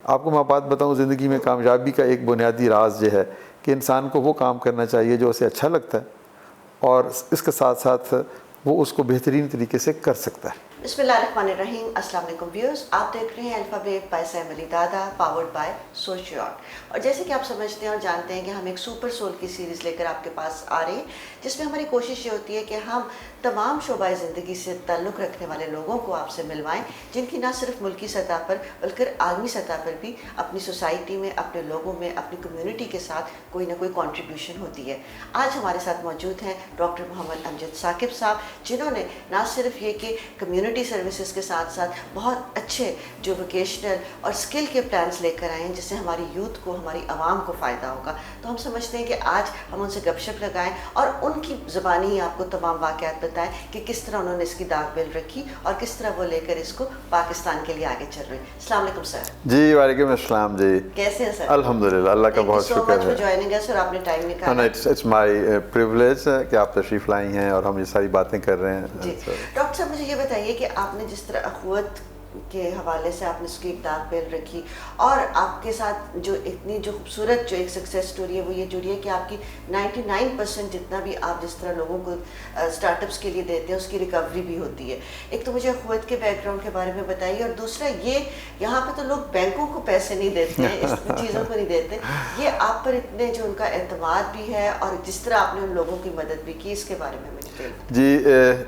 آپ کو میں بات بتاؤں، زندگی میں کامیابی کا ایک بنیادی راز یہ ہے کہ انسان کو وہ کام کرنا چاہیے جو اسے اچھا لگتا ہے، اور اس کے ساتھ ساتھ وہ اس کو بہترین طریقے سے کر سکتا ہے۔ بسم اللہ الرحمن الرحیم۔ السلام علیکم ویورز، آپ دیکھ رہے ہیں الفا ویو بائی سیم علی دادا، پاورڈ بائی سوشیال۔ اور جیسے کہ آپ سمجھتے ہیں اور جانتے ہیں کہ ہم ایک سپر سول کی سیریز لے کر آپ کے پاس آ رہے ہیں، جس میں ہماری کوشش یہ ہوتی ہے کہ ہم تمام شعبۂ زندگی سے تعلق رکھنے والے لوگوں کو آپ سے ملوائیں، جن کی نہ صرف ملکی سطح پر بلکہ عالمی سطح پر بھی اپنی سوسائٹی میں، اپنے لوگوں میں، اپنی کمیونٹی کے ساتھ کوئی نہ کوئی کنٹریبیوشن ہوتی ہے۔ آج ہمارے ساتھ موجود ہیں ڈاکٹر محمد امجد ثاقب صاحب، جنہوں نے نہ صرف یہ کہ کمیونٹی سروسز کے ساتھ ساتھ بہت اچھے جو ووکیشنل اور اسکل کے پلانس لے کر آئے ہیں، جس سے ہماری یوتھ کو، ہماری عوام کو فائدہ ہوگا۔ تو ہم سمجھتے ہیں کہ آج ہم ان سے گپ شپ لگائیں اور ان کی زبانی ہی آپ کو تمام واقعات بتائیں کہ کس طرح انہوں نے اس کی داغ بیل رکھی اور کس طرح وہ لے کر اس کو پاکستان کے لیے آگے چل رہے ہیں۔ السلام علیکم سر۔ جی وعلیکم السلام جی، کیسے ہیں سر؟ الحمدللہ، اللہ کا بہت شکر ہے۔ Thank you so much for joining us، اور آپ نے ٹائم نکالا۔ اٹس مائی پریولیج کہ آپ تشریف لائی ہیں اور ہم یہ ساری باتیں کر رہے ہیں۔ جی ڈاکٹر صاحب، مجھے یہ بتائیے کہ آپ نے جس طرح اخوت کے حوالے سے آپ نے اس کی ایک داغ بیل رکھی، اور آپ کے ساتھ جو اتنی جو خوبصورت جو ایک سکسیس سٹوری ہے وہ یہ جڑی ہے کہ آپ کی 99% جتنا بھی آپ جس طرح لوگوں کو اسٹارٹ اپس کے لیے دیتے ہیں اس کی ریکوری بھی ہوتی ہے۔ ایک تو مجھے اخوت کے بیک گراؤنڈ کے بارے میں بتائیے، اور دوسرا یہ یہاں پہ تو لوگ بینکوں کو پیسے نہیں دیتے ہیں، اس چیزوں کو نہیں دیتے، یہ آپ پر اتنے جو ان کا اعتماد بھی ہے اور جس طرح آپ نے ان لوگوں کی مدد بھی کی، اس کے بارے میں جی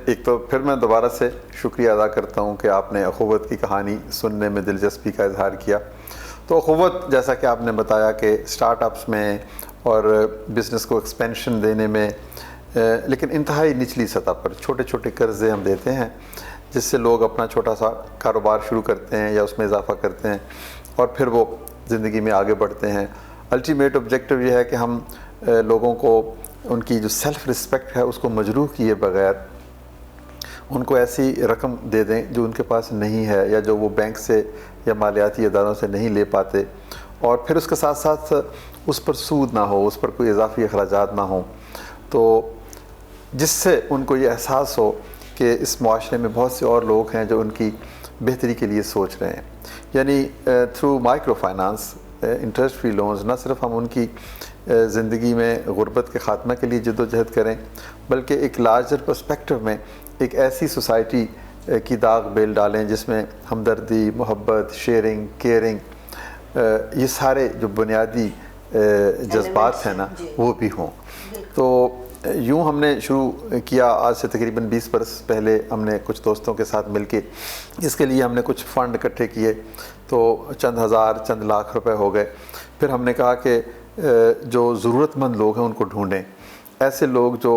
ایک تو پھر میں دوبارہ سے شکریہ ادا کرتا ہوں کہ آپ نے اخوت کی کہانی سننے میں دلچسپی کا اظہار کیا۔ تو اخوت، جیسا کہ آپ نے بتایا کہ سٹارٹ اپس میں اور بزنس کو ایکسپینشن دینے میں، لیکن انتہائی نچلی سطح پر چھوٹے چھوٹے قرضے ہم دیتے ہیں، جس سے لوگ اپنا چھوٹا سا کاروبار شروع کرتے ہیں یا اس میں اضافہ کرتے ہیں اور پھر وہ زندگی میں آگے بڑھتے ہیں۔ الٹیمیٹ آبجیکٹو یہ ہے کہ ہم لوگوں کو ان کی جو سیلف رسپیکٹ ہے اس کو مجروح کیے بغیر ان کو ایسی رقم دے دیں جو ان کے پاس نہیں ہے یا جو وہ بینک سے یا مالیاتی اداروں سے نہیں لے پاتے، اور پھر اس کے ساتھ ساتھ اس پر سود نہ ہو، اس پر کوئی اضافی اخراجات نہ ہوں، تو جس سے ان کو یہ احساس ہو کہ اس معاشرے میں بہت سے اور لوگ ہیں جو ان کی بہتری کے لیے سوچ رہے ہیں۔ یعنی through micro finance, interest free loans, نہ صرف ہم ان کی زندگی میں غربت کے خاتمہ کے لیے جد و جہد کریں، بلکہ ایک لارجر پرسپیکٹو میں ایک ایسی سوسائٹی کی داغ بیل ڈالیں جس میں ہمدردی، محبت، شیئرنگ، کیئرنگ، یہ سارے جو بنیادی جذبات ہیں نا وہ بھی ہوں۔ تو یوں ہم نے شروع کیا آج سے تقریباً 20 برس پہلے، ہم نے کچھ دوستوں کے ساتھ مل کے اس کے لیے ہم نے کچھ فنڈ اکٹھے کیے، تو چند ہزار، چند لاکھ روپے ہو گئے۔ پھر ہم نے کہا کہ جو ضرورت مند لوگ ہیں ان کو ڈھونڈیں، ایسے لوگ جو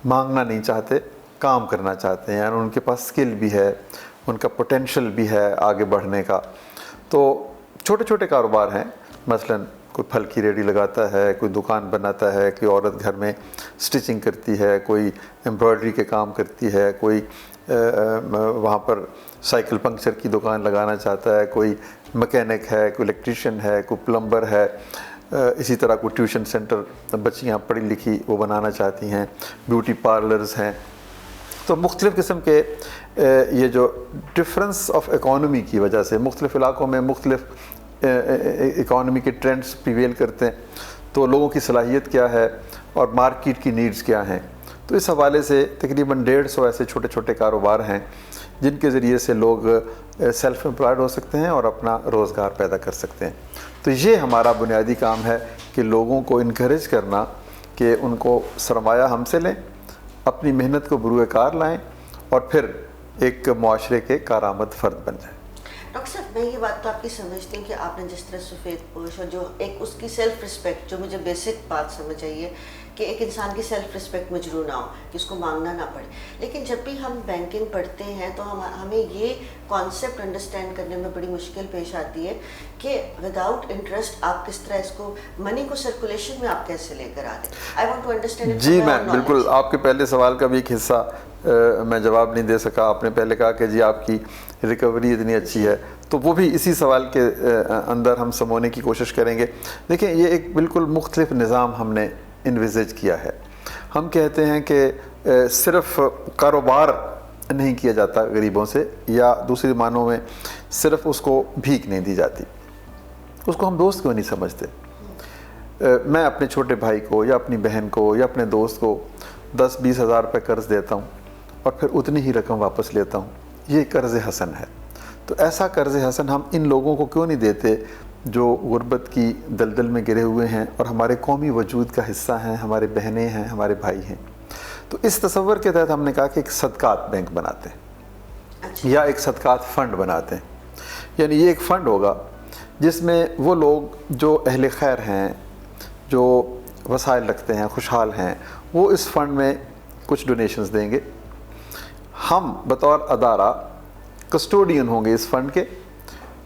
مانگنا نہیں چاہتے، کام کرنا چاہتے ہیں، ان کے پاس سکل بھی ہے، ان کا پوٹینشل بھی ہے آگے بڑھنے کا۔ تو چھوٹے چھوٹے کاروبار ہیں، مثلاً کوئی پھل کی ریڑھی لگاتا ہے، کوئی دکان بناتا ہے، کوئی عورت گھر میں سٹچنگ کرتی ہے، کوئی ایمبرائڈری کے کام کرتی ہے، کوئی وہاں پر سائیکل پنکچر کی دکان لگانا چاہتا ہے، کوئی مکینک ہے، کوئی الیکٹریشین ہے، کوئی پلمبر ہے، اسی طرح کوئی ٹیوشن سینٹر، بچیاں پڑھی لکھی وہ بنانا چاہتی ہیں، بیوٹی پارلرز ہیں۔ تو مختلف قسم کے یہ جو ڈفرینس آف اکانومی کی وجہ سے مختلف علاقوں میں مختلف اکانومی کے ٹرینڈز پریویل کرتے ہیں، تو لوگوں کی صلاحیت کیا ہے اور مارکیٹ کی نیڈز کیا ہیں۔ تو اس حوالے سے تقریباً 150 ایسے چھوٹے چھوٹے کاروبار ہیں جن کے ذریعے سے لوگ سیلف امپلائڈ ہو سکتے ہیں اور اپنا روزگار پیدا کر سکتے ہیں۔ تو یہ ہمارا بنیادی کام ہے کہ لوگوں کو انکریج کرنا کہ ان کو سرمایہ ہم سے لیں، اپنی محنت کو بروئے کار لائیں اور پھر ایک معاشرے کے کارآمد فرد بن جائیں۔ ڈاکٹر صاحب، میں یہ بات تو آپ کی سمجھتی ہوں کہ آپ نے جس طرح سفید پوش اور جو ایک اس کی سیلف رسپیکٹ، جو مجھے بیسک بات سمجھ آئی ہے کہ ایک انسان کی سیلف رسپیکٹ مجروح نہ ہو، کہ اس کو مانگنا نہ پڑے۔ لیکن جب بھی ہم بینکنگ پڑھتے ہیں تو ہمیں یہ کانسیپٹ انڈرسٹینڈ کرنے میں بڑی مشکل پیش آتی ہے کہ وداؤٹ انٹرسٹ آپ کس طرح اس کو، منی کو سرکولیشن میں آپ کیسے لے کر آ دیں۔ I want to understand. جی میں بالکل آپ کے پہلے سوال کا بھی ایک حصہ میں جواب نہیں دے سکا۔ آپ نے پہلے کہا کہ جی آپ کی ریکوری اتنی اچھی ہے، تو وہ بھی اسی سوال کے اندر ہم سمونے کی کوشش کریں گے۔ دیکھیں، یہ ایک بالکل مختلف نظام ہم نے انویزج کیا ہے۔ ہم کہتے ہیں کہ صرف کاروبار نہیں کیا جاتا غریبوں سے، یا دوسری معنوں میں صرف اس کو بھیک نہیں دی جاتی۔ اس کو ہم دوست کیوں نہیں سمجھتے؟ میں اپنے چھوٹے بھائی کو یا اپنی بہن کو یا اپنے دوست کو 10-20 ہزار روپے قرض دیتا ہوں اور پھر اتنی ہی رقم واپس لیتا ہوں، یہ قرض حسن ہے۔ تو ایسا قرض حسن ہم ان لوگوں کو کیوں نہیں دیتے جو غربت کی دلدل میں گرے ہوئے ہیں اور ہمارے قومی وجود کا حصہ ہیں، ہمارے بہنیں ہیں، ہمارے بھائی ہیں؟ تو اس تصور کے تحت ہم نے کہا کہ ایک صدقات بینک بناتے ہیں یا ایک صدقات فنڈ بناتے ہیں۔ یعنی یہ ایک فنڈ ہوگا جس میں وہ لوگ جو اہل خیر ہیں، جو وسائل رکھتے ہیں، خوشحال ہیں، وہ اس فنڈ میں کچھ ڈونیشنز دیں گے۔ ہم بطور ادارہ کسٹوڈین ہوں گے اس فنڈ کے،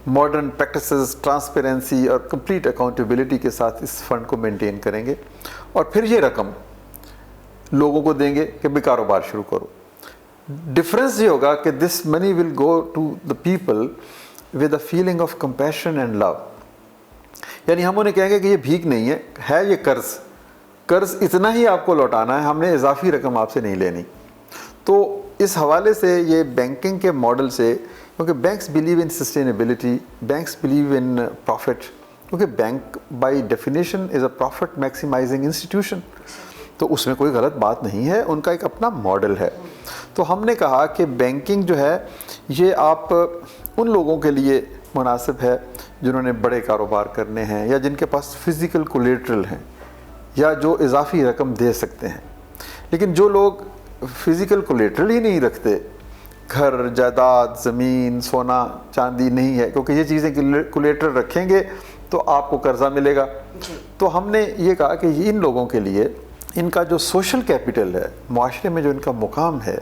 ماڈرن پریکٹسز، ٹرانسپیرنسی اور کمپلیٹ اکاؤنٹیبلٹی کے ساتھ اس فنڈ کو مینٹین کریں گے، اور پھر یہ رقم لوگوں کو دیں گے کہ بھی کاروبار شروع کرو۔ ڈفرینس یہ ہوگا کہ this money will go to the people with a feeling of compassion and love. یعنی ہم انہیں کہیں گے کہ یہ بھیک نہیں ہے یہ قرض اتنا ہی آپ کو لوٹانا ہے، ہم نے اضافی رقم آپ سے نہیں لینی۔ تو اس حوالے سے یہ بینکنگ کے ماڈل سے، کیونکہ banks believe in sustainability, banks believe in profit, کیونکہ bank by definition is a profit maximising institution, تو اس میں کوئی غلط بات نہیں ہے، ان کا ایک اپنا ماڈل ہے۔ تو ہم نے کہا کہ بینکنگ جو ہے یہ آپ ان لوگوں کے لیے مناسب ہے جنہوں نے بڑے کاروبار کرنے ہیں یا جن کے پاس فزیکل کولیٹرل ہیں یا جو اضافی رقم دے سکتے ہیں۔ لیکن جو لوگ فزیکل کولیٹرل ہی نہیں رکھتے، گھر، جائیداد، زمین، سونا، چاندی نہیں ہے، کیونکہ یہ چیزیں کولیٹرل رکھیں گے تو آپ کو قرضہ ملے گا، تو ہم نے یہ کہا کہ ان لوگوں کے لیے ان کا جو سوشل کیپٹل ہے، معاشرے میں جو ان کا مقام ہے،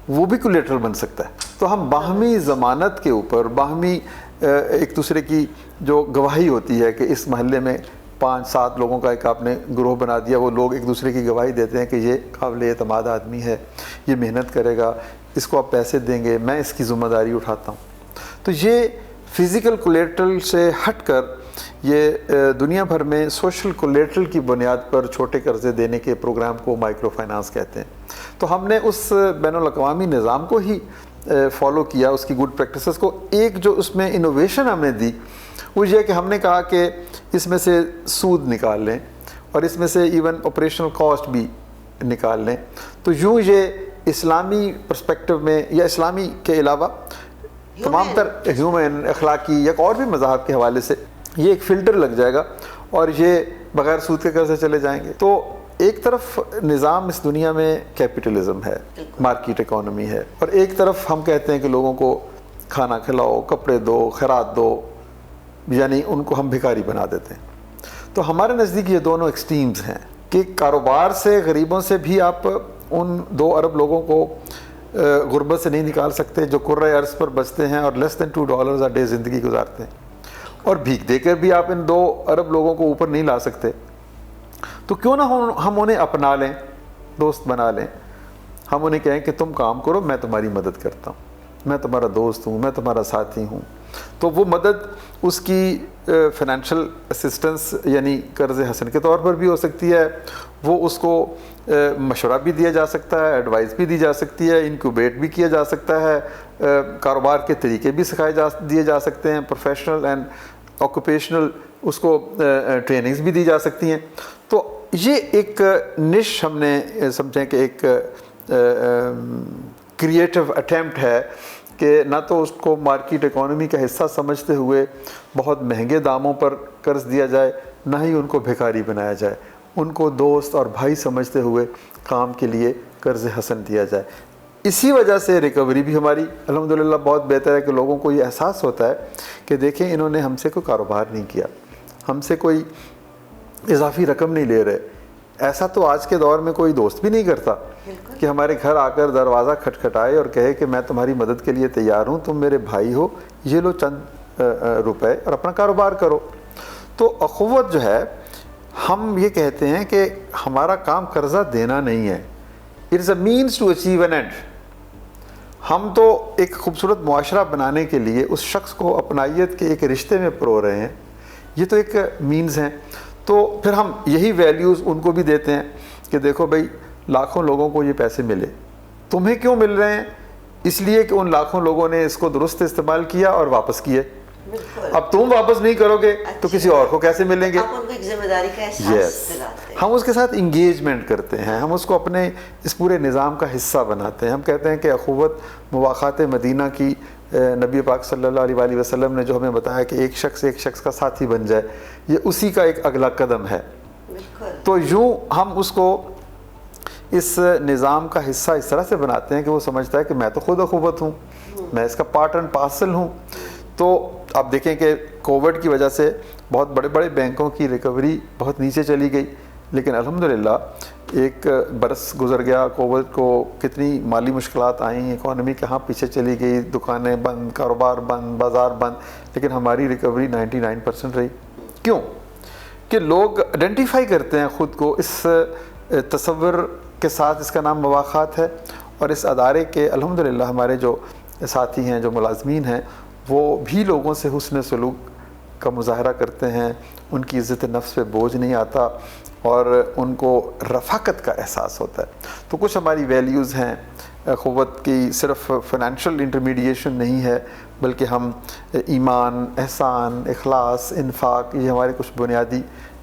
وہ بھی کولیٹرل بن سکتا ہے۔ تو ہم باہمی ضمانت کے اوپر، باہمی ایک دوسرے کی جو گواہی ہوتی ہے کہ اس محلے میں 5-7 لوگوں کا ایک آپ نے گروہ بنا دیا، وہ لوگ ایک دوسرے کی گواہی دیتے ہیں کہ یہ قابل اعتماد آدمی ہے، یہ محنت کرے گا، اس کو آپ پیسے دیں گے، میں اس کی ذمہ داری اٹھاتا ہوں۔ تو یہ فزیکل کولیٹرل سے ہٹ کر یہ دنیا بھر میں سوشل کولیٹرل کی بنیاد پر چھوٹے قرضے دینے کے پروگرام کو مائکرو فائنانس کہتے ہیں۔ تو ہم نے اس بین الاقوامی نظام کو ہی فالو کیا، اس کی گڈ پریکٹسز کو۔ ایک جو اس میں انوویشن ہم نے دی وہ یہ کہ ہم نے کہا کہ اس میں سے سود نکال لیں اور اس میں سے ایون آپریشنل کاسٹ بھی نکال لیں، تو یوں یہ اسلامی پرسپیکٹو میں یا اسلامی کے علاوہ تمام تر ہیومن، اخلاقی یا اور بھی مذاہب کے حوالے سے یہ ایک فلٹر لگ جائے گا اور یہ بغیر سود کے قرضے چلے جائیں گے۔ تو ایک طرف نظام اس دنیا میں کیپٹلزم ہے، مارکیٹ اکانومی ہے، اور ایک طرف ہم کہتے ہیں کہ لوگوں کو کھانا کھلاؤ، کپڑے دو، خیرات دو، یعنی ان کو ہم بھکاری بنا دیتے ہیں۔ تو ہمارے نزدیک یہ دونوں ایکسٹریمز ہیں کہ کاروبار سے، غریبوں سے بھی آپ ان 2 ارب لوگوں کو غربت سے نہیں نکال سکتے جو کرۂ ارض پر بچتے ہیں اور لیس دین $2 a day زندگی گزارتے ہیں، اور بھیک دے کر بھی آپ ان 2 ارب لوگوں کو اوپر نہیں لا سکتے۔ تو کیوں نہ ہم انہیں اپنا لیں، دوست بنا لیں، ہم انہیں کہیں کہ تم کام کرو، میں تمہاری مدد کرتا ہوں، میں تمہارا دوست ہوں، میں تمہارا ساتھی ہوں۔ تو وہ مدد اس کی فائنینشیل اسسٹنس یعنی قرض حسن کے طور پر بھی ہو سکتی ہے، وہ اس کو مشورہ بھی دیا جا سکتا ہے، ایڈوائس بھی دی جا سکتی ہے، انکیوبیٹ بھی کیا جا سکتا ہے، کاروبار کے طریقے بھی دیے جا سکتے ہیں، پروفیشنل اینڈ آکوپیشنل اس کو ٹریننگز بھی دی جا سکتی ہیں۔ تو یہ ایک نش ہم نے سمجھیں کہ ایک کریٹو اٹیمپٹ ہے کہ نہ تو اس کو مارکیٹ اکانومی کا حصہ سمجھتے ہوئے بہت مہنگے داموں پر قرض دیا جائے، نہ ہی ان کو بھکاری بنایا جائے، ان کو دوست اور بھائی سمجھتے ہوئے کام کے لیے قرض حسن دیا جائے۔ اسی وجہ سے ریکوری بھی ہماری الحمدللہ بہت بہتر ہے کہ لوگوں کو یہ احساس ہوتا ہے کہ دیکھیں انہوں نے ہم سے کوئی کاروبار نہیں کیا، ہم سے کوئی اضافی رقم نہیں لے رہے۔ ایسا تو آج کے دور میں کوئی دوست بھی نہیں کرتا کہ ہمارے گھر آ کر دروازہ کھٹکھٹائے اور کہے کہ میں تمہاری مدد کے لیے تیار ہوں، تم میرے بھائی ہو، یہ لو چند روپے اور اپنا کاروبار کرو۔ تو اخوت جو ہے، ہم یہ کہتے ہیں کہ ہمارا کام قرضہ دینا نہیں ہے، it is a means to achieve an end. ہم تو ایک خوبصورت معاشرہ بنانے کے لیے اس شخص کو اپنائیت کے ایک رشتے میں پرو رہے ہیں، یہ تو ایک مینز ہیں۔ تو پھر ہم یہی ویلیوز ان کو بھی دیتے ہیں کہ دیکھو بھائی لاکھوں لوگوں کو یہ پیسے ملے، تمہیں کیوں مل رہے ہیں؟ اس لیے کہ ان لاکھوں لوگوں نے اس کو درست استعمال کیا اور واپس کیے۔ بالکل. اب تم واپس نہیں کرو گے تو کسی اور کو کیسے ملیں گے؟ آپ ان کو ایک ذمہ داری کا احساس دلاتے ہیں. ہم اس کے ساتھ انگیجمنٹ کرتے ہیں, ہم اس کو اپنے اس پورے نظام کا حصہ بناتے ہیں. ہم کہتے ہیں کہ اخوت مواخات مدینہ کی نبی پاک صلی اللہ علیہ وآلہ وسلم نے جو ہمیں بتایا کہ ایک شخص کا ساتھی بن جائے, یہ اسی کا ایک اگلا قدم ہے. تو یوں ہم اس کو اس نظام کا حصہ اس طرح سے بناتے ہیں کہ وہ سمجھتا ہے کہ میں تو خود اخوت ہوں, میں اس کا پارٹ اینڈ پارسل ہوں. تو آپ دیکھیں کہ کووڈ کی وجہ سے بہت بڑے بڑے بینکوں کی ریکوری بہت نیچے چلی گئی, لیکن الحمدللہ ایک برس گزر گیا, کووڈ کو کتنی مالی مشکلات آئیں, اکانومی کہاں پیچھے چلی گئی, دکانیں بند, کاروبار بند, بازار بند, لیکن ہماری ریکوری 99% رہی. کیوں کہ لوگ آئیڈینٹیفائی کرتے ہیں خود کو اس تصور کے ساتھ, اس کا نام مواخات ہے. اور اس ادارے کے الحمدللہ ہمارے جو ساتھی ہیں, جو ملازمین ہیں, وہ بھی لوگوں سے حسن سلوک کا مظاہرہ کرتے ہیں, ان کی عزت نفس پہ بوجھ نہیں آتا اور ان کو رفاقت کا احساس ہوتا ہے. تو کچھ ہماری ویلیوز ہیں. اخوت کی صرف فائنینشیل انٹرمیڈیشن نہیں ہے, بلکہ ہم ایمان, احسان, اخلاص, انفاق, یہ ہمارے کچھ بنیادی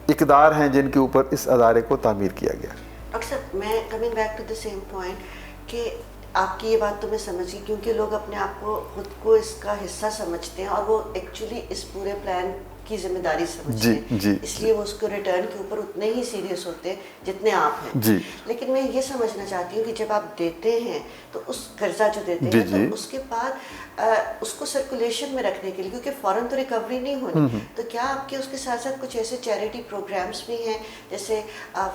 اقدار ہیں جن کے اوپر اس ادارے کو تعمیر کیا گیا. ڈاکٹر صاحب, میں coming back to the same point کہ آپ کی یہ بات تو میں سمجھ گئی, کیونکہ لوگ اپنے آپ کو خود کو اس کا حصہ سمجھتے ہیں اور وہ ایکچولی اس پورے پلان کی ذمہ داری سمجھتے ہیں, اس لیے وہ اس کو ریٹرن کے اوپر اتنے ہی سیریس ہوتے ہیں جتنے آپ ہیں. لیکن میں یہ سمجھنا چاہتی ہوں کہ جب آپ دیتے ہیں تو اس قرضہ جو دیتے ہیں تو اس کے بعد اس کو سرکولیشن میں رکھنے کے لیے, کیونکہ فوراً تو ریکوری نہیں ہونی, تو کیا آپ کے اس کے ساتھ ساتھ کچھ ایسے چیریٹی پروگرامس بھی ہیں, جیسے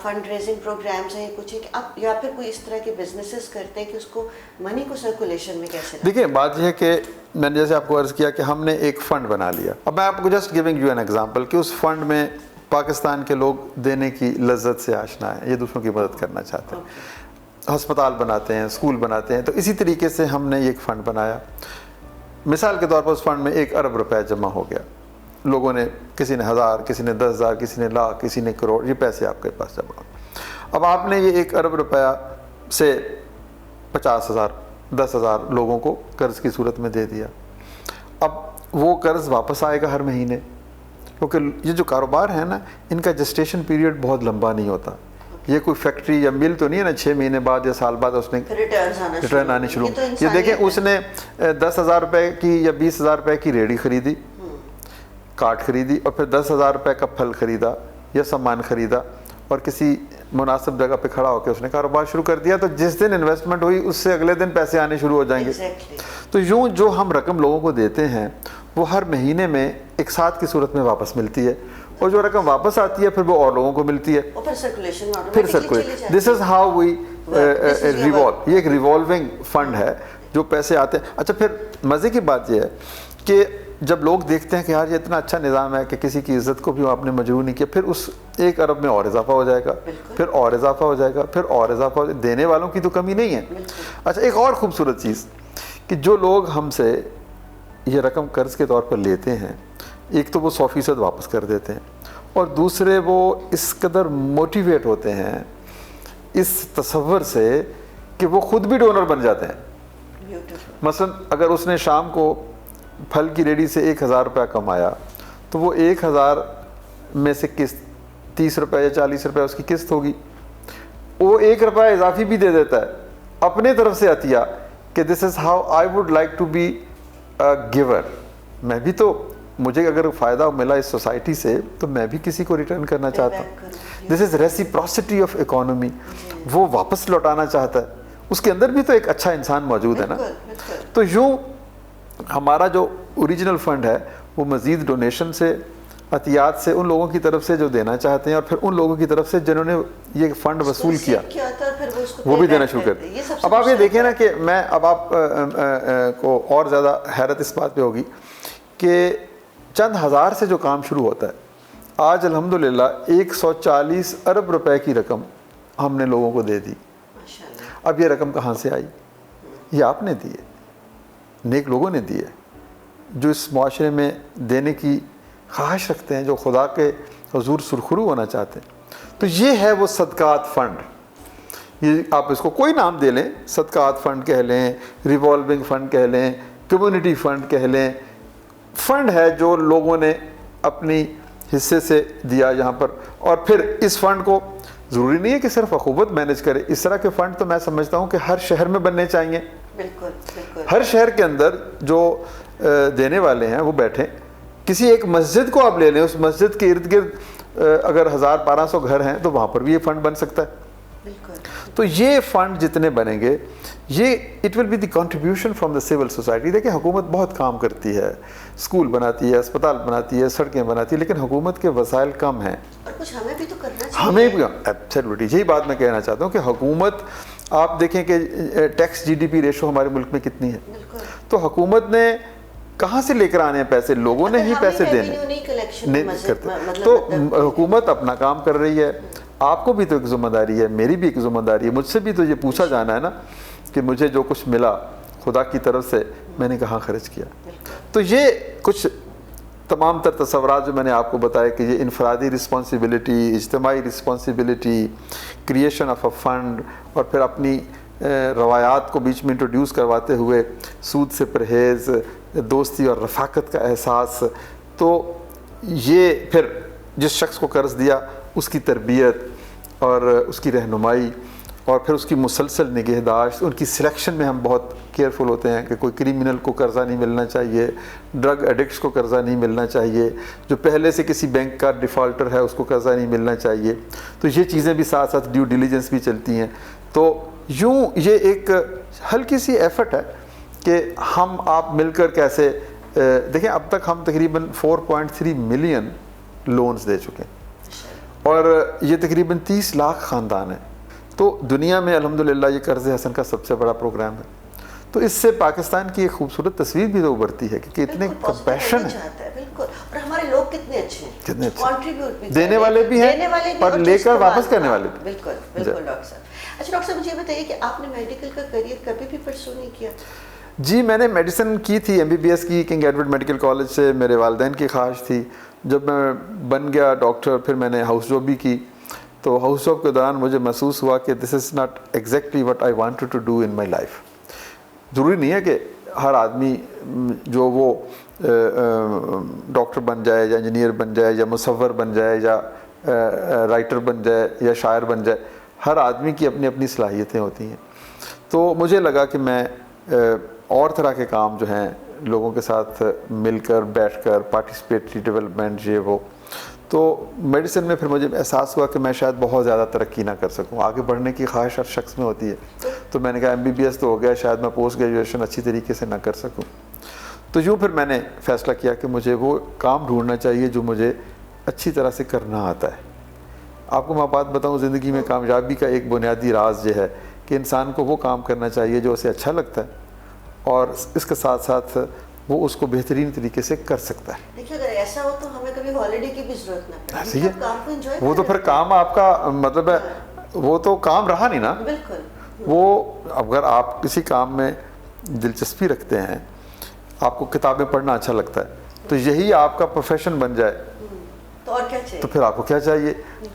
فنڈ ریزنگ پروگرامس ہیں, کچھ ہے کہ آپ یا پھر کوئی اس طرح کے بزنسز کرتے ہیں کہ اس کو منی کو سرکولیشن میں کیسے لائیں؟ دیکھیں, بات یہ ہے کہ میں نے جیسے آپ کو عرض کیا کہ ہم نے ایک فنڈ بنا لیا. اب میں آپ کو just giving you an example کہ اس فنڈ میں پاکستان کے لوگ دینے کی لذت سے آشنا ہیں, یہ دوسروں کی مدد کرنا چاہتے ہیں, ہسپتال بناتے ہیں, اسکول بناتے ہیں. تو اسی طریقے سے ہم نے ایک فنڈ بنایا. مثال کے طور پر اس فنڈ میں 1 ارب روپے جمع ہو گیا. لوگوں نے, کسی نے 1000, کسی نے 10,000, کسی نے لاکھ, کسی نے کروڑ, یہ پیسے آپ کے پاس جمع ہو. اب آپ نے یہ 1 ارب روپیہ سے 50,000, 10,000 لوگوں کو قرض کی صورت میں دے دیا. اب وہ قرض واپس آئے گا ہر مہینے, کیونکہ یہ جو کاروبار ہے نا, ان کا جسٹیشن پیریڈ بہت لمبا نہیں ہوتا. یہ کوئی فیکٹری یا مل تو نہیں ہے نا 6 مہینے بعد یا سال بعد اس نے ریٹرن آنے شروع. یہ دیکھیں, اس نے 10,000 روپے کی یا 20,000 روپے کی ریڑھی خریدی, کاٹ خریدی, اور پھر 10,000 روپے کا پھل خریدا یا سامان خریدا, اور کسی مناسب جگہ پہ کھڑا ہو کے اس نے کاروبار شروع کر دیا. تو جس دن انویسٹمنٹ ہوئی اس سے اگلے دن پیسے آنے شروع ہو جائیں گے. تو یوں جو ہم رقم لوگوں کو دیتے ہیں وہ ہر مہینے میں ایک ساتھ کی صورت میں واپس ملتی ہے, اور جو رقم واپس آتی ہے پھر وہ اور لوگوں کو ملتی ہے, پھر circulate. This is how we revolve. یہ ایک ریوالونگ فنڈ ہے جو پیسے آتے ہیں. اچھا, پھر مزے کی بات یہ ہے کہ جب لوگ دیکھتے ہیں کہ یار یہ اتنا اچھا نظام ہے کہ کسی کی عزت کو بھی آپ نے مجروح نہیں کیا, پھر اس 1 ارب میں اور اضافہ ہو جائے گا, پھر اور اضافہ ہو جائے گا, پھر اور اضافہ ہو جائے گا. دینے والوں کی تو کمی نہیں ہے. اچھا, ایک اور خوبصورت چیز کہ جو لوگ ہم سے یہ رقم قرض کے طور پر لیتے ہیں, ایک تو وہ 100% واپس کر دیتے ہیں, اور دوسرے وہ اس قدر موٹیویٹ ہوتے ہیں اس تصور سے کہ وہ خود بھی ڈونر بن جاتے ہیں. مثلا اگر اس نے شام کو پھل کی ریڑھی سے 1,000 روپے کمایا, تو وہ 1,000 میں سے قسط 30 روپے یا 40 روپے اس کی قسط ہوگی. وہ 1 روپیہ اضافی بھی دے دیتا ہے اپنے طرف سے عطیہ کہ this is how I would like to be a giver. میں بھی تو, مجھے اگر فائدہ ملا اس سوسائٹی سے تو میں بھی کسی کو ریٹرن کرنا چاہتا ہوں. دس از ریسیپروسٹی آف اکانومی. وہ واپس لوٹانا چاہتا ہے, اس کے اندر بھی تو ایک اچھا انسان موجود ہے نا. تو یوں ہمارا جو اوریجنل فنڈ ہے وہ مزید ڈونیشن سے, عطیات سے, ان لوگوں کی طرف سے جو دینا چاہتے ہیں, اور پھر ان لوگوں کی طرف سے جنہوں نے یہ فنڈ وصول کیا وہ بھی دینا شروع کر دیں. اب آپ یہ دیکھیں نا کہ میں, اب آپ کو اور زیادہ حیرت اس بات پہ ہوگی کہ چند ہزار سے جو کام شروع ہوتا ہے, آج الحمدللہ 140 ارب روپے کی رقم ہم نے لوگوں کو دے دی. اب یہ رقم کہاں سے آئی؟ یہ آپ نے دی ہے, نیک لوگوں نے دی ہے, جو اس معاشرے میں دینے کی خواہش رکھتے ہیں, جو خدا کے حضور سرخرو ہونا چاہتے ہیں. تو یہ ہے وہ صدقات فنڈ. یہ آپ اس کو کوئی نام دے لیں, صدقات فنڈ کہہ لیں, ریوالونگ فنڈ کہہ لیں, کمیونٹی فنڈ کہہ لیں, فنڈ ہے جو لوگوں نے اپنی حصے سے دیا یہاں پر, اور پھر اس فنڈ کو ضروری نہیں ہے کہ صرف حکومت مینیج کرے. اس طرح کے فنڈ تو میں سمجھتا ہوں کہ ہر شہر میں بننے چاہیے. بالکل بالکل. ہر شہر کے اندر جو دینے والے ہیں وہ بیٹھیں. کسی ایک مسجد کو آپ لے لیں, اس مسجد کے ارد گرد اگر 1000-1200 گھر ہیں تو وہاں پر بھی یہ فنڈ بن سکتا ہے. بالکل. تو یہ فنڈ جتنے بنیں گے, یہ it will be the contribution from the civil society. دیکھیں حکومت بہت کام کرتی ہے, اسکول بناتی ہے, اسپتال بناتی ہے, سڑکیں بناتی ہے, لیکن حکومت کے وسائل کم ہیں. اور کچھ ہمیں بھی تو کرنا چاہیے. ہمیں بھی ایبسلیٹلی یہی بات میں کہنا چاہتا ہوں کہ حکومت, آپ دیکھیں کہ tax G D P ratio ہمارے ملک میں کتنی ہے. بالکل. تو حکومت نے کہاں سے لے کر آنے ہیں پیسے؟ لوگوں نے ہی پیسے دینے نہیں کرتے. تو حکومت اپنا کام کر رہی ہے. آپ کو بھی تو ایک ذمہ داری ہے, میری بھی ایک ذمہ داری ہے. مجھ سے بھی تو یہ پوچھا جانا ہے نا کہ مجھے جو کچھ ملا خدا کی طرف سے میں نے کہاں خرچ کیا. تو یہ کچھ تمام تر تصورات جو میں نے آپ کو بتایا کہ یہ انفرادی رسپانسبلٹی, اجتماعی responsibility, creation of a fund, اور پھر اپنی روایات کو بیچ میں انٹروڈیوس کرواتے ہوئے سود سے پرہیز, دوستی اور رفاقت کا احساس. تو یہ پھر جس شخص کو قرض دیا اس کی تربیت اور اس کی رہنمائی, اور پھر اس کی مسلسل نگہداشت. ان کی سلیکشن میں ہم بہت کیئرفل ہوتے ہیں کہ کوئی کرمنل کو قرضہ نہیں ملنا چاہیے, ڈرگ ایڈکٹس کو قرضہ نہیں ملنا چاہیے, جو پہلے سے کسی بینک کا ڈیفالٹر ہے اس کو قرضہ نہیں ملنا چاہیے. تو یہ چیزیں بھی ساتھ ساتھ ڈیو ڈیلیجنس بھی چلتی ہیں. تو یوں یہ ایک ہلکی سی ایفرٹ ہے کہ ہم آپ مل کر کیسے دیکھیں. اب تک ہم تقریباً 4.3 ملین لونز دے چکے ہیں, اور یہ تقریباً 30 لاکھ خاندان ہیں. تو دنیا میں الحمدللہ یہ قرض حسن کا سب سے بڑا پروگرام ہے. تو اس سے پاکستان کی ایک خوبصورت تصویر بھی تو ابھرتی ہے کہ اتنے کمپیشن ہے. بالکل. اور ہمارے لوگ کتنے اچھے ہیں, کتنے اچھے کنٹریبیوٹ بھی دینے والے بھی ہیں اور لے کر واپس کرنے والے بھی. بالکل بالکل. ڈاکٹر صاحب, اچھا ڈاکٹر صاحب مجھے یہ بتائیے کہ آپ نے میڈیکل کا کریئر کبھی بھی پرسو نہیں کیا؟ جی میں نے میڈیسن کی تھی, MBBS کی کنگ ایڈورڈ میڈیکل کالج سے. میرے والدین کی خواہش تھی. جب میں بن گیا ڈاکٹر پھر میں نے ہاؤس جاب بھی کی. تو ہاؤس جاب کے دوران مجھے محسوس ہوا کہ this is not exactly what I wanted to do in my life. ضروری نہیں ہے کہ ہر آدمی جو وہ ڈاکٹر بن جائے یا انجینئر بن جائے یا مصور بن جائے یا رائٹر بن جائے یا شاعر بن جائے. ہر آدمی کی اپنی اپنی صلاحیتیں ہوتی ہیں. تو مجھے لگا کہ میں اور طرح کے کام جو ہیں لوگوں کے ساتھ مل کر بیٹھ کر پارٹیسپیٹری ڈیولپمنٹ یہ وہ. تو میڈیسن میں پھر مجھے احساس ہوا کہ میں شاید بہت زیادہ ترقی نہ کر سکوں. آگے بڑھنے کی خواہش ہر شخص میں ہوتی ہے. تو میں نے کہا MBBS تو ہو گیا, شاید میں پوسٹ گریجویشن اچھی طریقے سے نہ کر سکوں. تو یوں پھر میں نے فیصلہ کیا کہ مجھے وہ کام ڈھونڈنا چاہیے جو مجھے اچھی طرح سے کرنا آتا ہے. آپ کو میں بات بتاؤں, زندگی میں کامیابی کا ایک بنیادی راز یہ ہے کہ انسان کو وہ کام کرنا چاہیے جو اسے اچھا لگتا ہے, اور اس کے ساتھ ساتھ وہ اس کو بہترین طریقے سے کر سکتا ہے. دیکھیے اگر ایسا ہو تو ہمیں کبھی ہالیڈے کی بھی ضرورت نہ پڑے. وہ تو پھر کام آپ کا مطلب ہے, وہ تو کام رہا نہیں نا. بالکل. وہ اگر آپ کسی کام میں دلچسپی رکھتے ہیں, آپ کو کتابیں پڑھنا اچھا لگتا ہے, تو یہی آپ کا پروفیشن بن جائے تو اور کیا چاہیے, تو پھر آپ کو کیا چاہیے.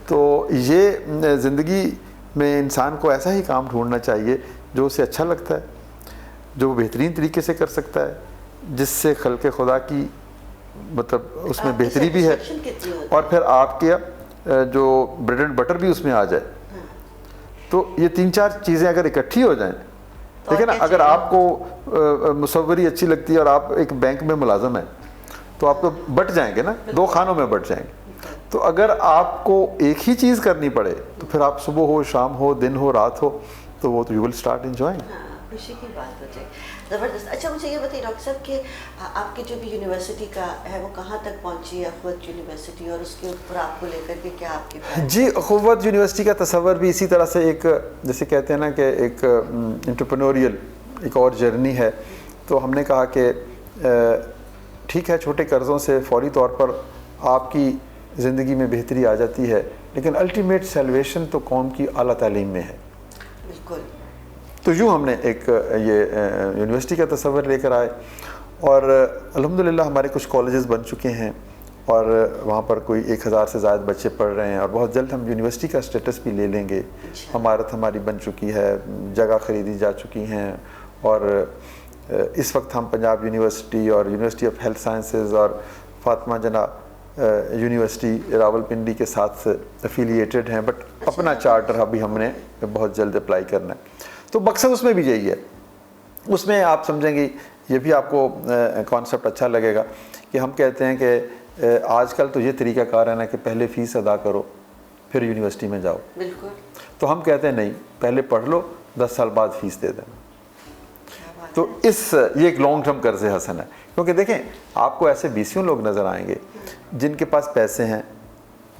تو یہ زندگی میں انسان کو ایسا ہی کام ڈھونڈنا چاہیے جو اسے اچھا لگتا ہے, جو وہ بہترین طریقے سے کر سکتا ہے, جس سے خلق خدا کی مطلب اس میں بہتری بھی ہے, اور پھر آپ کے جو بریڈ اینڈ بٹر بھی اس میں آ جائے. تو یہ 3-4 چیزیں اگر اکٹھی ہو جائیں, دیکھیں نا, اگر آپ کو مصوری اچھی لگتی ہے اور آپ ایک بینک میں ملازم ہیں تو آپ تو بٹ جائیں گے نا, 2 خانوں میں بٹ جائیں گے. تو اگر آپ کو ایک ہی چیز کرنی پڑے تو پھر آپ صبح ہو, شام ہو, دن ہو, رات ہو, تو وہ تو یو ول اسٹارٹ انجوائنگ. خوشی کی بات ہو جائے. زبردست. اچھا مجھے یہ بتائیے ڈاکٹر صاحب کہ آپ کی جو بھی یونیورسٹی کا ہے وہ کہاں تک پہنچی ہے, اخوت یونیورسٹی, اور اس کے اوپر آپ کو لے کر کے کیا آپ کے پاس؟ جی اخوت یونیورسٹی کا تصور بھی اسی طرح سے ایک جیسے کہتے ہیں نا کہ ایک انٹرپرینوریل ایک اور جرنی ہے. تو ہم نے کہا کہ ٹھیک ہے چھوٹے قرضوں سے فوری طور پر آپ کی زندگی میں بہتری آ جاتی ہے, لیکن الٹیمیٹ سیلویشن تو قوم کی اعلیٰ تعلیم میں ہے. بالکل. تو یوں ہم نے ایک یہ یونیورسٹی کا تصور لے کر آئے, اور الحمدللہ ہمارے کچھ کالجز بن چکے ہیں, اور وہاں پر کوئی 1000 سے زائد بچے پڑھ رہے ہیں, اور بہت جلد ہم یونیورسٹی کا اسٹیٹس بھی لے لیں گے. عمارت ہماری بن چکی ہے, جگہ خریدی جا چکی ہیں, اور اس وقت ہم پنجاب یونیورسٹی اور یونیورسٹی آف ہیلتھ سائنسز اور فاطمہ جناح یونیورسٹی راولپنڈی کے ساتھ افیلیٹڈ ہیں، بٹ اپنا چارٹر ابھی ہم نے بہت جلد اپلائی کرنا ہے. تو مقصد اس میں بھی یہی ہے. اس میں آپ سمجھیں گے، یہ بھی آپ کو کانسیپٹ اچھا لگے گا کہ ہم کہتے ہیں کہ آج کل تو یہ طریقہ کار ہے نا کہ پہلے فیس ادا کرو پھر یونیورسٹی میں جاؤ. بالکل. تو ہم کہتے ہیں نہیں، پہلے پڑھ لو، 10 سال بعد فیس دے دینا. تو یہ ایک لانگ ٹرم قرض حسن ہے. کیونکہ دیکھیں آپ کو ایسے بیسیوں لوگ نظر آئیں گے جن کے پاس پیسے ہیں،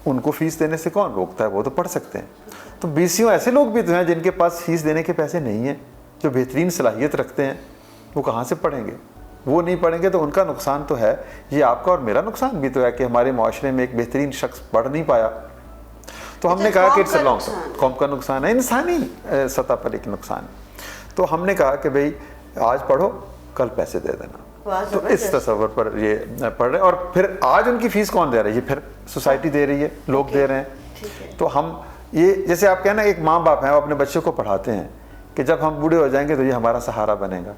ان کو فیس دینے سے کون روکتا ہے، وہ تو پڑھ سکتے ہیں. تو بیسیوں ایسے لوگ بھی تو ہیں جن کے پاس فیس دینے کے پیسے نہیں ہیں، جو بہترین صلاحیت رکھتے ہیں، وہ کہاں سے پڑھیں گے؟ وہ نہیں پڑھیں گے تو ان کا نقصان تو ہے. یہ آپ کا اور میرا نقصان بھی تو ہے کہ ہمارے معاشرے میں ایک بہترین شخص پڑھ نہیں پایا. تو ہم نے کہا کہ اٹس اے لانگ ٹرم، قوم کا نقصان ہے، انسانی سطح پر ایک نقصان ہے. تو ہم نے کہا کہ بھئی آج پڑھو، کل پیسے دے دینا. تو اس تصور پر یہ پڑھ رہے ہیں. اور پھر آج ان کی فیس کون دے رہا ہے؟ یہ پھر سوسائٹی دے رہی ہے، لوگ دے رہے ہیں. تو ہم یہ جیسے آپ کہنا ایک ماں باپ ہیں، وہ اپنے بچے کو پڑھاتے ہیں کہ جب ہم بوڑھے ہو جائیں گے تو یہ ہمارا سہارا بنے گا.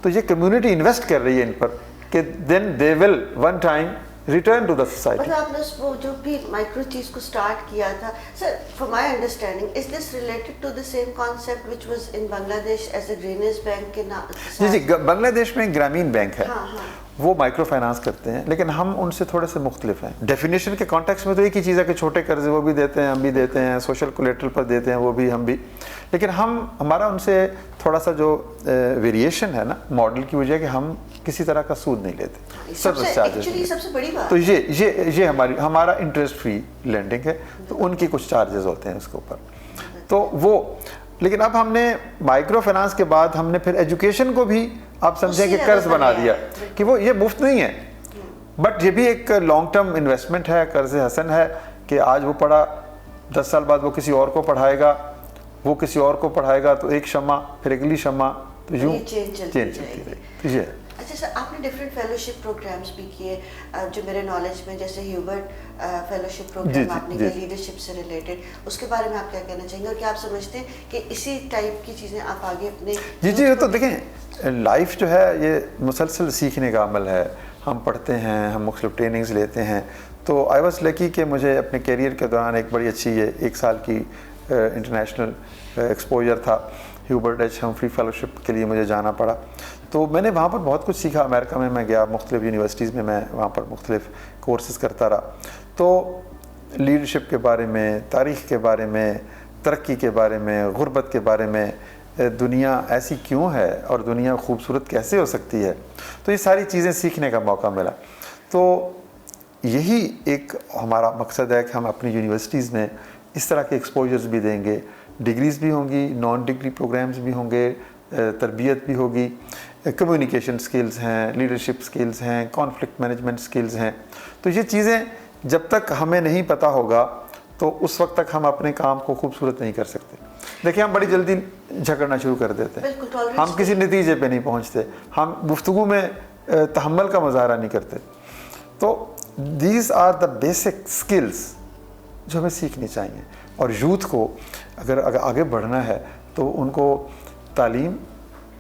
تو یہ کمیونٹی انویسٹ کر رہی ہے ان پر کہ then they will one time return to the society. مطلب آپ نے وہ جو بھی مائکرو چیز کو سٹارٹ کیا تھا sir, for my understanding is this related to the same concept which was in Bangladesh as a گرینیز bank کے نام؟ جی بنگلہ دیش میں گرامین بینک ہے، وہ مائکرو فائنانس کرتے ہیں، لیکن ہم ان سے تھوڑے سے مختلف ہیں. ڈیفینیشن کے کانٹیکس میں تو ایک ہی چیز ہے کہ چھوٹے قرض وہ بھی دیتے ہیں، ہم بھی دیتے ہیں، سوشل کولیٹرل پر دیتے ہیں وہ بھی، ہم بھی. لیکن ہمارا ان سے تھوڑا سا جو ویریشن ہے نا ماڈل کی وجہ کہ ہم کسی طرح کا سود نہیں لیتے. سب سے بڑی بات تو یہ ہمارا انٹرسٹ فری لینڈنگ ہے. تو ان کی کچھ چارجز ہوتے ہیں اس کے اوپر. تو وہ لیکن اب ہم نے مائکرو فائنانس کے بعد ہم نے پھر ایجوکیشن کو بھی آپ سمجھیں کہ قرض بنا دیا کہ وہ یہ مفت نہیں ہے، بٹ یہ بھی ایک لانگ ٹرم انویسٹمنٹ ہے، قرض حسن ہے کہ آج وہ پڑھا، 10 سال بعد وہ کسی اور کو پڑھائے گا، وہ کسی اور کو پڑھائے گا، تو ایک شمع پھر اگلی شمع، تو یوں چین چلتی رہے. تو یہ اچھا سر، آپ نے ڈفرینٹ فیلوشپ پروگرامس بھی کیے جو میرے نالج میں، جیسے ہیوبرٹ فیلوشپ پروگرام آپ نے کیا لیڈرشپ سے ریلیٹڈ، اس کے بارے میں آپ کیا کہنا چاہیں گے؟ اور کیا آپ سمجھتے ہیں کہ اسی ٹائپ کی چیزیں آپ آگے اپنے جی تو دیکھیں لائف جو ہے یہ مسلسل سیکھنے کا عمل ہے. ہم پڑھتے ہیں، ہم مختلف ٹریننگز لیتے ہیں. تو آئی واز لکی کہ مجھے اپنے کیریئر کے دوران ایک بڑی اچھی 1 سال کی انٹرنیشنل ایکسپوجر تھا. ہیوبرٹ ایچ ہمفری فیلوشپ کے لیے مجھے جانا پڑا. تو میں نے وہاں پر بہت کچھ سیکھا. امریکہ میں گیا، مختلف یونیورسٹیز میں وہاں پر مختلف کورسز کرتا رہا. تو لیڈرشپ کے بارے میں، تاریخ کے بارے میں، ترقی کے بارے میں، غربت کے بارے میں، دنیا ایسی کیوں ہے اور دنیا خوبصورت کیسے ہو سکتی ہے، تو یہ ساری چیزیں سیکھنے کا موقع ملا. تو یہی ایک ہمارا مقصد ہے کہ ہم اپنی یونیورسٹیز میں اس طرح کے ایکسپوجرز بھی دیں گے. ڈگریز بھی ہوں گی، نان ڈگری پروگرامز بھی ہوں گے، تربیت بھی ہوگی، کمیونیکیشن سکلز ہیں، لیڈرشپ سکلز ہیں، کانفلکٹ مینجمنٹ سکلز ہیں. تو یہ چیزیں جب تک ہمیں نہیں پتہ ہوگا تو اس وقت تک ہم اپنے کام کو خوبصورت نہیں کر سکتے. دیکھیں ہم بڑی جلدی جھگڑنا شروع کر دیتے ہیں، ہم کسی نتیجے پہ نہیں پہنچتے، ہم گفتگو میں تحمل کا مظاہرہ نہیں کرتے. تو these are the basic skills جو ہمیں سیکھنی چاہیے. اور یوتھ کو اگر آگے بڑھنا ہے تو ان کو تعلیم،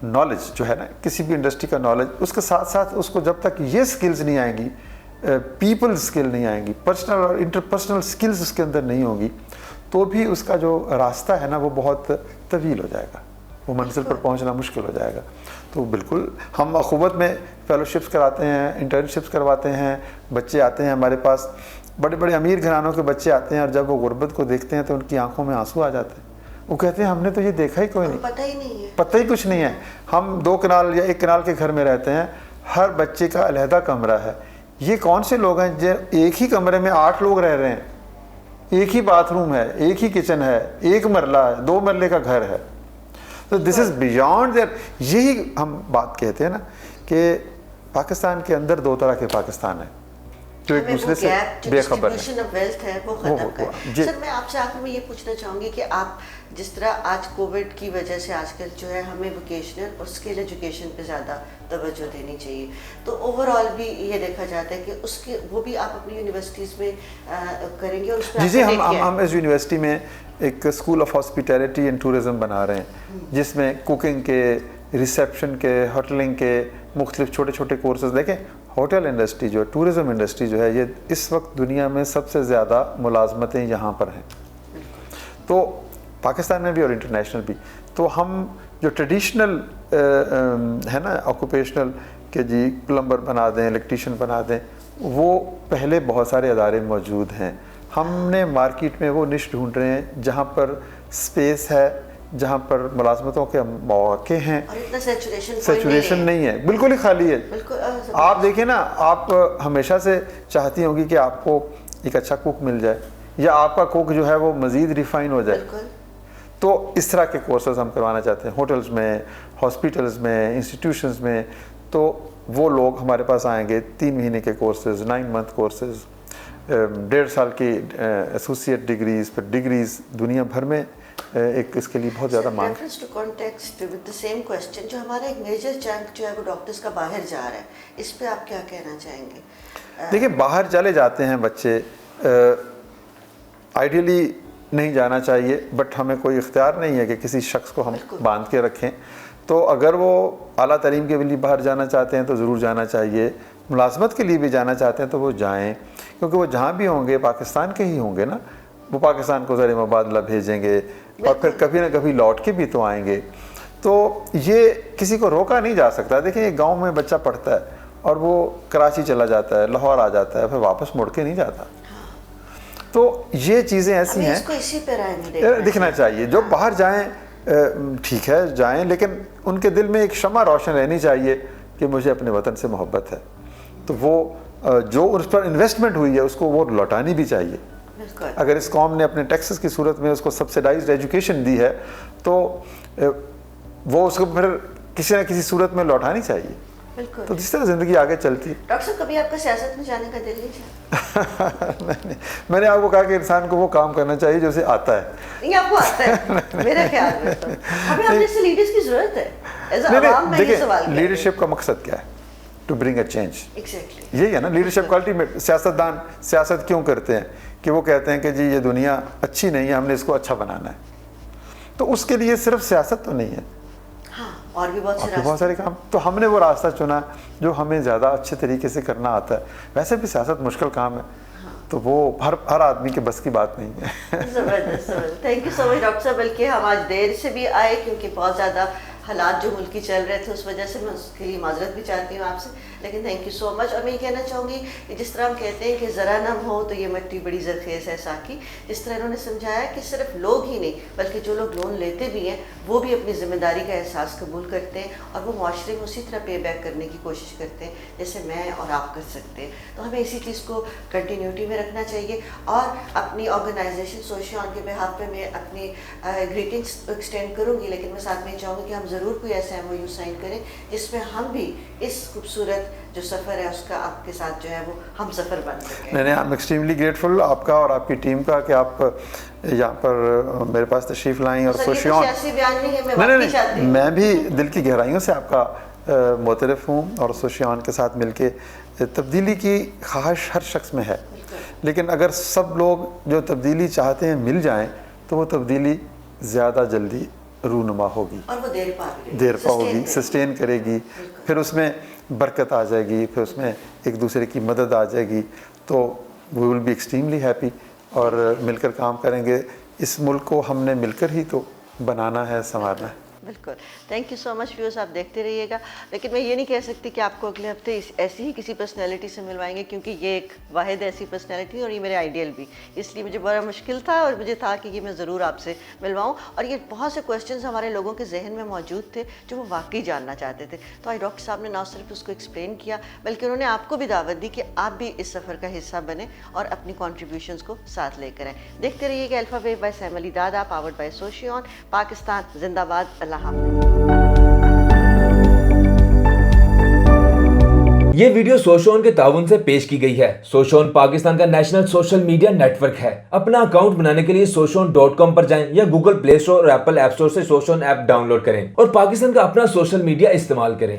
نالج جو ہے نا، کسی بھی انڈسٹری کا نالج، اس کے ساتھ ساتھ اس کو جب تک یہ سکلز نہیں آئیں گی، پیپل سکل نہیں آئیں گی، پرسنل اور انٹرپرسنل سکلز اس کے اندر نہیں ہوں گی، تو بھی اس کا جو راستہ ہے نا وہ بہت طویل ہو جائے گا، وہ منزل پر پہنچنا مشکل ہو جائے گا. تو بالکل ہم اخوت میں فیلوشپس کراتے ہیں، انٹرنشپس کرواتے ہیں. بچے آتے ہیں ہمارے پاس، بڑے بڑے امیر گھرانوں کے بچے آتے ہیں، اور جب وہ غربت کو دیکھتے ہیں تو ان کی آنکھوں میں آنسو آ جاتے ہیں. وہ کہتے ہیں ہم نے تو یہ دیکھا ہی کوئی نہیں، پتہ ہی کچھ نہیں ہے. ہم 2 کنال یا 1 کنال کے گھر میں رہتے ہیں، ہر بچے کا علیحدہ کمرہ ہے. یہ کون سے لوگ ہیں جو ایک ہی کمرے میں 8 لوگ رہ رہے ہیں، ایک ہی باتھ روم ہے، ایک ہی کچن ہے، 1 مرلہ ہے، 2 مرلے کا گھر ہے. تو دس از بیانڈ دیئر. یہی ہم بات کہتے ہیں نا کہ پاکستان کے اندر 2 طرح کے پاکستان ہیں جو ایک دوسرے سے بے خبر ہے، وہ ختم کریں. سر میں آپ سے آخر میں یہ پوچھنا چاہوں گی کہ آپ جس طرح آج کووڈ کی وجہ سے آج کل جو ہے ہمیں ووکیشنل اور اسکل ایجوکیشن پہ زیادہ توجہ دینی چاہیے، تو اوور آل بھی یہ دیکھا جاتا ہے کہ اس کے وہ بھی آپ اپنی یونیورسٹیز میں کریں گے. اور اس جی ہم اس یونیورسٹی میں ایک school of hospitality and tourism بنا رہے ہیں، جس میں کوکنگ کے ریسیپشن کے, ہوٹلنگ کے مختلف چھوٹے چھوٹے کورسز. دیکھیں ہوٹل انڈسٹری جو ہے, ٹورزم انڈسٹری جو ہے, یہ اس وقت دنیا میں سب سے زیادہ ملازمتیں یہاں پر ہیں, تو پاکستان میں بھی اور انٹرنیشنل بھی. تو ہم جو ٹریڈیشنل ہے نا آکوپیشنل کہ جی پلمبر بنا دیں, الیکٹریشین بنا دیں, وہ پہلے بہت سارے ادارے موجود ہیں. ہم نے مارکیٹ میں وہ نش ڈھونڈ رہے ہیں جہاں پر اسپیس ہے, جہاں پر ملازمتوں کے مواقع ہیں, سیچوریشن نہیں ہے, بالکل ہی خالی ہے. آپ دیکھیں نا, آپ ہمیشہ سے چاہتی ہوں گی کہ آپ کو ایک اچھا کوک مل جائے, یا آپ کا کوک جو ہے وہ مزید ریفائن ہو جائے. تو اس طرح کے کورسز ہم کروانا چاہتے ہیں ہوٹلز میں, ہاسپٹلز میں, انسٹیٹیوشنز میں. تو وہ لوگ ہمارے پاس آئیں گے, 3 مہینے کے کورسز, 9 منتھ کورسز, 1.5 سال کی ایسوسیٹ ڈگریز, پھر ڈگریز دنیا بھر میں ایک اس کے لیے بہت زیادہ مانگ. Reference to context with the same question, جو ہمارا ایک میجر چنک جو ہے وہ ڈاکٹرز کا باہر جا رہا ہے, اس پہ آپ کیا کہنا چاہیں گے؟ دیکھیں باہر چلے جاتے ہیں بچے, آئیڈیلی نہیں جانا چاہیے, بٹ ہمیں کوئی اختیار نہیں ہے کہ کسی شخص کو ہم باندھ کے رکھیں. تو اگر وہ اعلیٰ تعلیم کے لیے باہر جانا چاہتے ہیں تو ضرور جانا چاہیے, ملازمت کے لیے بھی جانا چاہتے ہیں تو وہ جائیں, کیونکہ وہ جہاں بھی ہوں گے پاکستان کے ہی ہوں گے نا, وہ پاکستان کو زر مبادلہ بھیجیں گے اور پھر کبھی نہ کبھی لوٹ کے بھی تو آئیں گے. تو یہ کسی کو روکا نہیں جا سکتا. دیکھیں ایک گاؤں میں بچہ پڑھتا ہے اور وہ کراچی چلا جاتا ہے, لاہور آ جاتا ہے, پھر واپس مڑ کے نہیں جاتا. تو یہ چیزیں ایسی ہیں دکھنا چاہیے. جو باہر جائیں ٹھیک ہے جائیں, لیکن ان کے دل میں ایک شمع روشن رہنی چاہیے کہ مجھے اپنے وطن سے محبت ہے. تو وہ جو اس پر انویسٹمنٹ ہوئی ہے اس کو وہ لوٹانی بھی چاہیے. اگر اس قوم نے اپنے ٹیکسز کی صورت میں اس کو سبسیڈائزڈ ایجوکیشن دی ہے تو وہ اس کو پھر کسی نہ کسی صورت میں لوٹانی چاہیے. تو جس طرح زندگی آگے چلتی ہے. ڈاکٹر صاحب کبھی آپ کا سیاست میں جانے کا دل نہیں چاہتا؟ میں نے آپ کو کہا کہ انسان کو وہ کام کرنا چاہیے جو اسے آتا ہے. نہیں آپ کو آتا ہے میرے خیال میں. ہمیں اپنے سے لیڈرز کی ضرورت ہے. دیکھیں لیڈرشپ کا مقصد کیا ہے؟ To bring a change. یہی ہے نا لیڈرشپ کوالٹی میں. سیاستدان سیاست کیوں کرتے ہیں؟ کہ وہ کہتے ہیں کہ جی یہ دنیا اچھی نہیں ہے, ہم نے اس کو اچھا بنانا ہے. تو اس کے لیے صرف سیاست تو نہیں ہے, اور بھی بہت سارے کام. تو ہم نے وہ راستہ چنا جو ہمیں زیادہ اچھے طریقے سے کرنا آتا ہے. ویسے بھی سیاست مشکل کام ہے, تو وہ ہر آدمی کے بس کی بات نہیں ہے. زبردست. Thank you so much doctor صاحب. بلکہ ہم آج دیر سے بھی آئے کیونکہ بہت زیادہ حالات جو ملکی چل رہے تھے اس وجہ سے میں اس کے لیے معذرت بھی چاہتی ہوں آپ سے, لیکن تھینک یو سو مچ. اور میں یہ کہنا چاہوں گی کہ جس طرح ہم کہتے ہیں کہ ذرا نم ہو تو یہ مٹی بڑی زرخیز ہے ساکی, جس طرح انہوں نے سمجھایا کہ صرف لوگ ہی نہیں بلکہ جو لوگ لون لیتے بھی ہیں وہ بھی اپنی ذمہ داری کا احساس قبول کرتے ہیں اور وہ معاشرے میں اسی طرح پے بیک کرنے کی کوشش کرتے ہیں جیسے میں اور آپ کر سکتے ہیں. تو ہمیں اسی چیز کو کنٹینیوٹی میں رکھنا چاہیے. اور اپنی آرگنائزیشن سوشیون کے بہاف پہ میں اپنی گریٹنگس ایکسٹینڈ کروں گی, لیکن میں ساتھ میں چاہوں گی کہ ہم ضرور کوئی ایسا MOU سائن کریں جس میں ہم بھی اس خوبصورت جو سفر ہے اس کا آپ کے ساتھ جو ہے وہ ہم سفر بن سکیں. نہیں آئی ایم ایکسٹریملی گریٹفل آپ کا اور آپ کی ٹیم کا کہ آپ یہاں پر میرے پاس تشریف لائیں. اور سوشیون نہیں, میں بھی دل کی گہرائیوں سے آپ کا معترف ہوں, اور سوشیون کے ساتھ مل کے تبدیلی کی خواہش ہر شخص میں ہے, لیکن اگر سب لوگ جو تبدیلی چاہتے ہیں مل جائیں تو وہ تبدیلی زیادہ جلدی رونما ہوگی, اور وہ دیر پا ہوگی, سسٹین کرے گی, پھر اس میں برکت آ جائے گی, پھر اس میں ایک دوسرے کی مدد آ جائے گی. تو وی ول بی ایکسٹریملی ہیپی, اور مل کر کام کریں گے. اس ملک کو ہم نے مل کر ہی تو بنانا ہے, سنوارنا ہے. بالکل. Thank you so much viewers, آپ دیکھتے رہیے گا. لیکن میں یہ نہیں کہہ سکتی کہ آپ کو اگلے ہفتے ایسی ہی کسی پرسنالٹی سے ملوائیں گے, کیونکہ یہ ایک واحد ایسی پرسنالٹی اور یہ میرے آئیڈیل بھی, اس لیے مجھے بڑا مشکل تھا اور مجھے تھا کہ یہ میں ضرور آپ سے ملواؤں. اور یہ بہت سے کویسچنز ہمارے لوگوں کے ذہن میں موجود تھے جو وہ واقعی جاننا چاہتے تھے. تو ڈاکٹر صاحب نے نہ صرف اس کو ایکسپلین کیا بلکہ انہوں نے آپ کو بھی دعوت دی کہ آپ بھی اس سفر کا حصہ بنیں اور اپنی کنٹریبیوشنز کو ساتھ لے کر آئیں. دیکھتے رہیے گا الفا ویو بائی سیم علی دادا, پاورڈ بائی سوشیون. پاکستان زندہ باد. اللہ حافظ. یہ ویڈیو سوشون کے تعاون سے پیش کی گئی ہے. سوشون پاکستان کا national social media network ہے. اپنا اکاؤنٹ بنانے کے لیے soshon.com پر جائیں یا گوگل پلے اسٹور اور ایپل ایپ اسٹور سے سوشون ایپ ڈاؤن لوڈ کریں اور پاکستان کا اپنا سوشل میڈیا استعمال کریں.